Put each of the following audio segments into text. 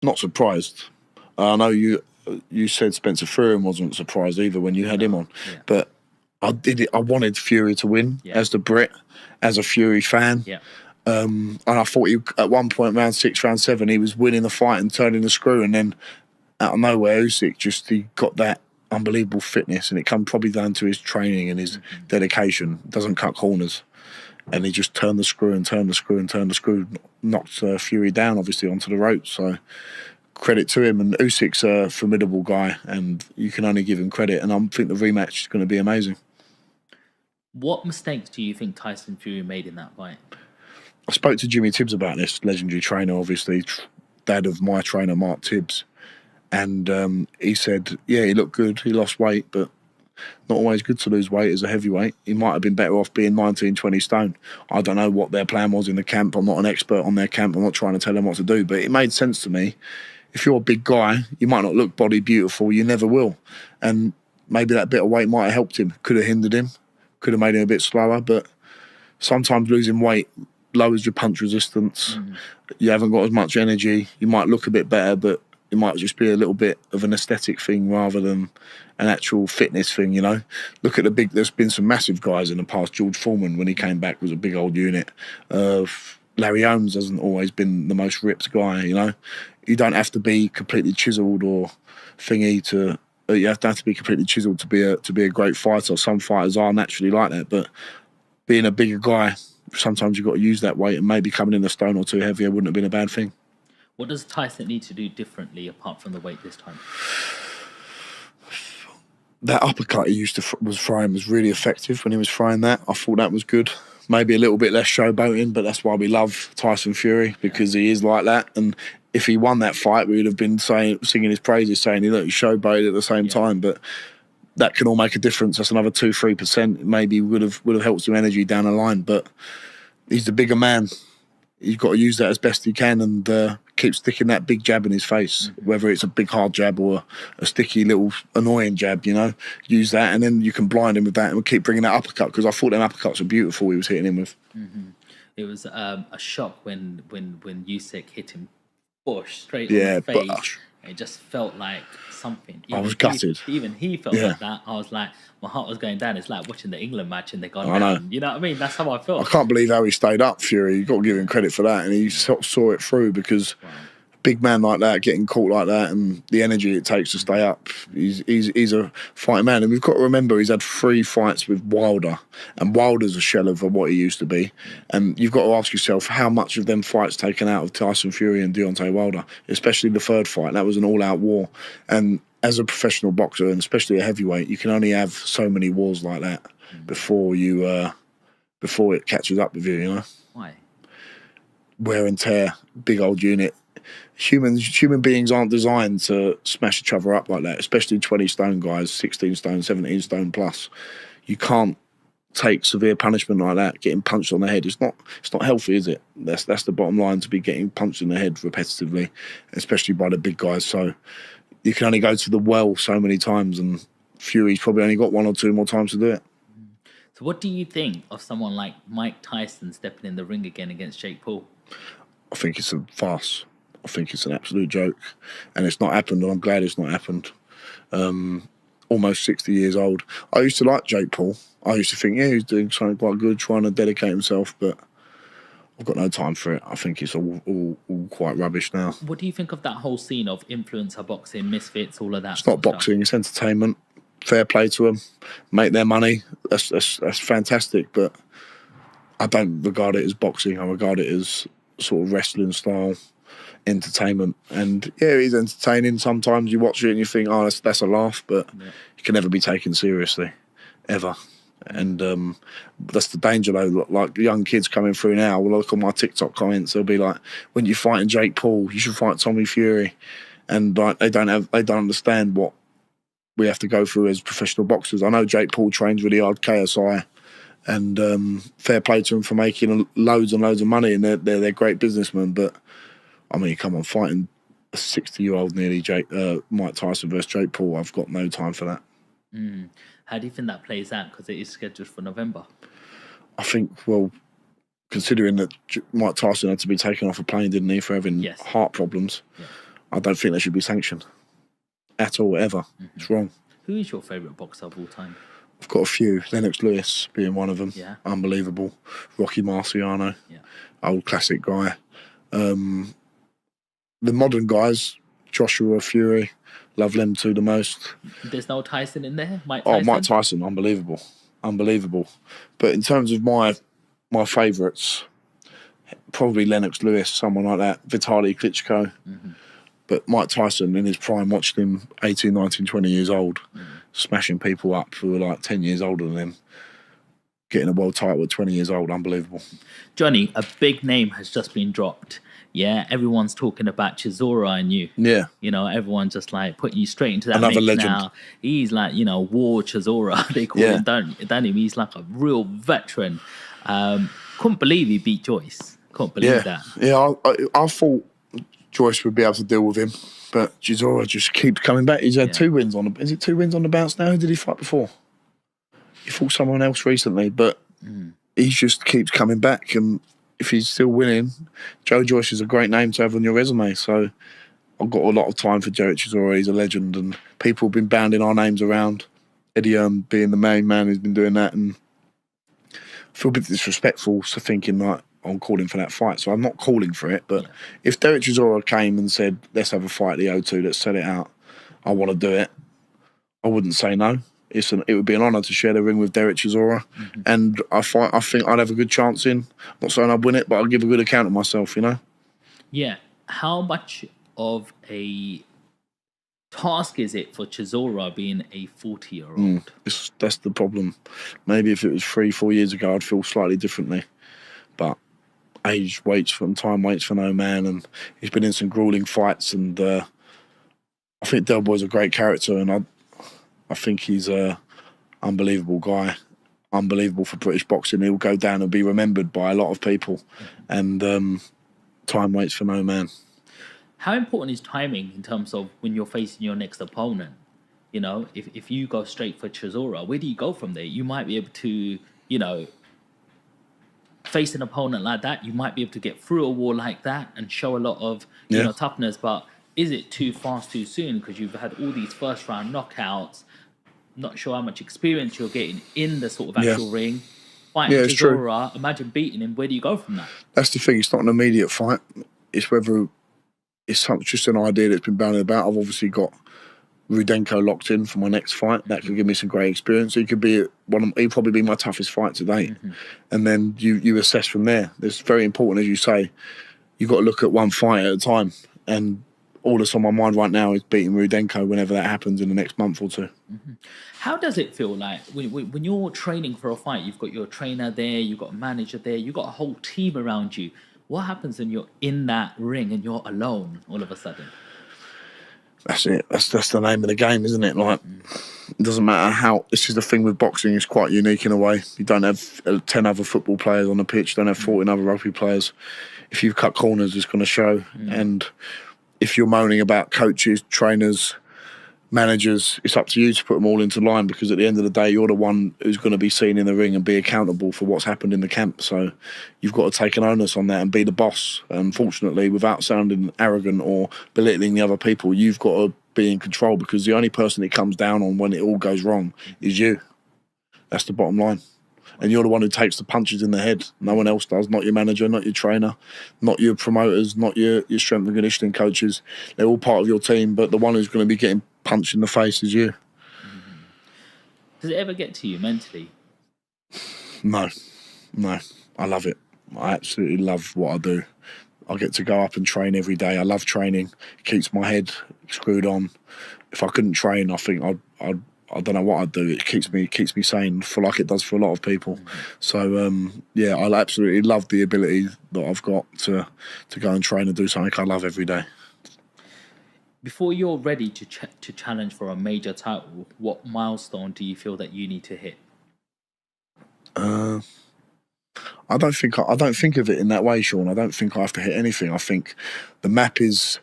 Not surprised. I know you said Spencer Fury wasn't surprised either when you had him on, but I did it. I wanted Fury to win as the Brit, as a Fury fan. Yeah. And I thought at one point, round 6, round 7, he was winning the fight and turning the screw, and then out of nowhere, Usyk he got that unbelievable fitness, and it come probably down to his training and his dedication. Doesn't cut corners, and he just turned the screw and turned the screw and turned the screw, knocked Fury down obviously onto the ropes. So credit to him, and Usyk's a formidable guy, and you can only give him credit. And I think the rematch is going to be amazing. What mistakes do you think Tyson Fury made in that fight? I spoke to Jimmy Tibbs about this, legendary trainer, obviously, dad of my trainer, Mark Tibbs. And he said, he looked good, he lost weight, but not always good to lose weight as a heavyweight. He might have been better off being 19, 20 stone. I don't know what their plan was in the camp. I'm not an expert on their camp. I'm not trying to tell them what to do, but it made sense to me. If you're a big guy, you might not look body beautiful, you never will. And maybe that bit of weight might have helped him, could have hindered him, could have made him a bit slower, but sometimes losing weight lowers your punch resistance. You haven't got as much energy. You might look a bit better, but it might just be a little bit of an aesthetic thing rather than an actual fitness thing, you know. Look at there's been some massive guys in the past. George Foreman, when he came back, was a big old unit. Larry Holmes hasn't always been the most ripped guy, you know. You don't have to be completely chiselled or thingy to... You have to be completely chiselled to be a great fighter. Some fighters are naturally like that, but being a bigger guy, sometimes you've got to use that weight, and maybe coming in a stone or two heavier wouldn't have been a bad thing. What does Tyson need to do differently apart from the weight this time? That uppercut he used to was throwing was really effective when he was throwing that. I thought that was good. Maybe a little bit less showboating, but that's why we love Tyson Fury, because he is like that. And if he won that fight, we would have been singing his praises, saying he showboated at the same time. But that can all make a difference. That's another 2-3%. Maybe would have helped some energy down the line. But he's the bigger man. You've got to use that as best you can and keep sticking that big jab in his face, whether it's a big hard jab or a sticky little annoying jab, you know. Use that, and then you can blind him with that, and we'll keep bringing that uppercut, because I thought them uppercuts were beautiful he was hitting him with. It was a shock when Usyk hit him straight on the face. It just felt like something. I was gutted. Even he felt like that. I was like, my heart was going down. It's like watching the England match and they got down. Know. You know what I mean? That's how I felt. I can't believe how he stayed up, Fury. You've got to give him credit for that. And he saw it through, because a big man like that, getting caught like that, and the energy it takes to stay up, he's a fighting man. And we've got to remember he's had 3 fights with Wilder, and Wilder's a shell of what he used to be. And you've got to ask yourself, how much of them fights taken out of Tyson Fury and Deontay Wilder, especially the 3rd fight. That was an all-out war. And as a professional boxer, and especially a heavyweight, you can only have so many wars like that before it catches up with you, you know? Why? Wear and tear, big old unit. Human beings aren't designed to smash each other up like that, especially 20 stone guys, 16 stone, 17 stone plus. You can't take severe punishment like that, getting punched on the head. It's not healthy, is it? That's the bottom line, to be getting punched in the head repetitively, especially by the big guys. So you can only go to the well so many times, and Fury's probably only got 1 or 2 more times to do it. So what do you think of someone like Mike Tyson stepping in the ring again against Jake Paul? I think it's a farce. I think it's an absolute joke, and it's not happened, and I'm glad it's not happened. Almost 60 years old. I used to like Jake Paul. I used to think, he's doing something quite good, trying to dedicate himself, but I've got no time for it. I think it's all quite rubbish now. What do you think of that whole scene of influencer boxing, misfits, all of that? It's not boxing, it's entertainment. Fair play to them. Make their money. That's fantastic, but I don't regard it as boxing. I regard it as sort of wrestling style entertainment. And it's entertaining. Sometimes you watch it and you think, that's a laugh, but you can never be taken seriously, ever. And that's the danger, though. Like young kids coming through now will look on my TikTok comments. They'll be like, "When you're fighting Jake Paul, you should fight Tommy Fury," and like they don't understand what we have to go through as professional boxers. I know Jake Paul trains really hard, KSI, and fair play to him for making loads and loads of money, and they're great businessmen. But I mean, come on, fighting a 60-year-old nearly Mike Tyson versus Jake Paul, I've got no time for that. How do you think that plays out? Because it is scheduled for November. I think, well, considering that Mike Tyson had to be taken off a plane, didn't he, for having heart problems, I don't think they should be sanctioned at all, ever. It's wrong. Who is your favourite boxer of all time? I've got a few. Lennox Lewis being one of them. Yeah. Unbelievable. Rocky Marciano. Yeah. Old classic guy. The modern guys, Joshua, Fury, love them two the most. There's no Tyson in there? Mike Tyson? Oh, Mike Tyson, unbelievable. But in terms of my favourites, probably Lennox Lewis, someone like that, Vitaly Klitschko. But Mike Tyson, in his prime, watched him 18, 19, 20 years old, smashing people up who were like 10 years older than him, getting a world title at 20 years old. Unbelievable. Johnny, a big name has just been dropped. Yeah, everyone's talking about Chisora and you. Yeah. You know, everyone's just like putting you straight into that Another mix legend. now. He's like, you know, War Chisora, they call him, don't him? He's like a real veteran. Couldn't believe he beat Joyce. Couldn't believe that. Yeah, I thought Joyce would be able to deal with him, but Chisora just keeps coming back. He's had 2 wins on the... Is it 2 wins on the bounce now? Who did he fight before? He fought someone else recently, but he just keeps coming back. And if he's still winning, Joe Joyce is a great name to have on your resume. So I've got a lot of time for Joe Chisora. He's a legend, and people have been bounding our names around. Eddie being the main man who's been doing that, and I feel a bit disrespectful to thinking like I'm calling for that fight. So I'm not calling for it. But if Derek Chisora came and said, let's have a fight at the O2, let's set it out, I want to do it, I wouldn't say no. It would be an honour to share the ring with Derek Chisora. And I think I'd have a good chance in. I'm not saying I'd win it, but I'll give a good account of myself, you know? Yeah. How much of a task is it for Chisora being a 40-year-old? That's the problem. Maybe if it was 3-4 years ago, I'd feel slightly differently. But age waits for time waits for no man, and he's been in some grueling fights, and I think Del Boy's a great character, and I think he's a unbelievable guy, unbelievable for British boxing. He'll go down and be remembered by a lot of people, and time waits for no man. How important is timing in terms of when you're facing your next opponent? You know, if you go straight for Chisora, where do you go from there? You might be able to, you know, face an opponent like that. You might be able to get through a wall like that and show a lot of, you know, toughness. But is it too fast, too soon? Because you've had all these first-round knockouts. Not sure how much experience you're getting in the sort of actual ring. Fighting Chisora, imagine beating him. Where do you go from that? That's the thing. It's not an immediate fight. It's whether it's just an idea that's been bandied about. I've obviously got Rudenko locked in for my next fight. That could give me some great experience. He could be he'd probably be my toughest fight to date. And then you assess from there. It's very important, as you say. You've got to look at one fight at a time. And all that's on my mind right now is beating Rudenko whenever that happens in the next month or two. How does it feel like when you're training for a fight? You've got your trainer there, you've got a manager there, you've got a whole team around you. What happens when you're in that ring and you're alone all of a sudden? That's it. That's the name of the game, isn't it? Like, it doesn't matter how... This is the thing with boxing. It's quite unique in a way. You don't have 10 other football players on the pitch. You don't have 14 other rugby players. If you cut corners, it's going to show. And if you're moaning about coaches, trainers, managers, it's up to you to put them all into line, because at the end of the day, you're the one who's going to be seen in the ring and be accountable for what's happened in the camp. So you've got to take an onus on that and be the boss. Unfortunately, without sounding arrogant or belittling the other people, you've got to be in control, because the only person it comes down on when it all goes wrong is you. That's the bottom line. And you're the one who takes the punches in the head. No one else does. Not your manager, not your trainer, not your promoters, not your strength and conditioning coaches. They're all part of your team, but the one who's going to be getting punched in the face is you. Does it ever get to you mentally? No. I love it. I absolutely love what I do. I get to go up and train every day. I love training. It keeps my head screwed on. If I couldn't train, I think I don't know what I'd do. It keeps me sane, for like it does for a lot of people. So I absolutely love the ability that I've got to go and train and do something I love every day. Before you're ready to challenge for a major title, what milestone do you feel that you need to hit? I don't think of it in that way, Sean. I don't think I have to hit anything. I think the map is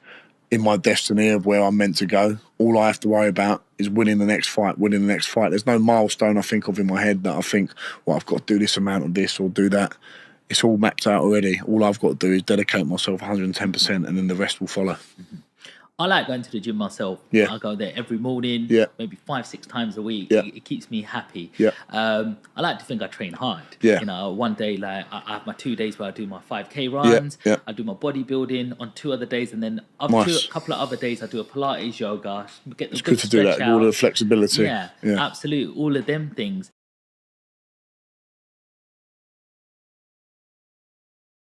in my destiny of where I'm meant to go. All I have to worry about is winning the next fight. There's no milestone I think of in my head that I think, well, I've got to do this amount of this or do that. It's all mapped out already. All I've got to do is dedicate myself 110%, and then the rest will follow. I like going to the gym myself. Yeah. I go there every morning, Yeah. maybe 5-6 times a week. Yeah. It keeps me happy. Yeah. I like to think I train hard. Yeah. You know, one day, like, I have my 2 days where I do my 5K Yeah. runs. Yeah. I do my bodybuilding on 2 other days, and then Nice. a couple of other days I do a Pilates, yoga. Get the It's good to do stretch that. All out. the flexibility. Yeah, Yeah. absolutely. All of them things.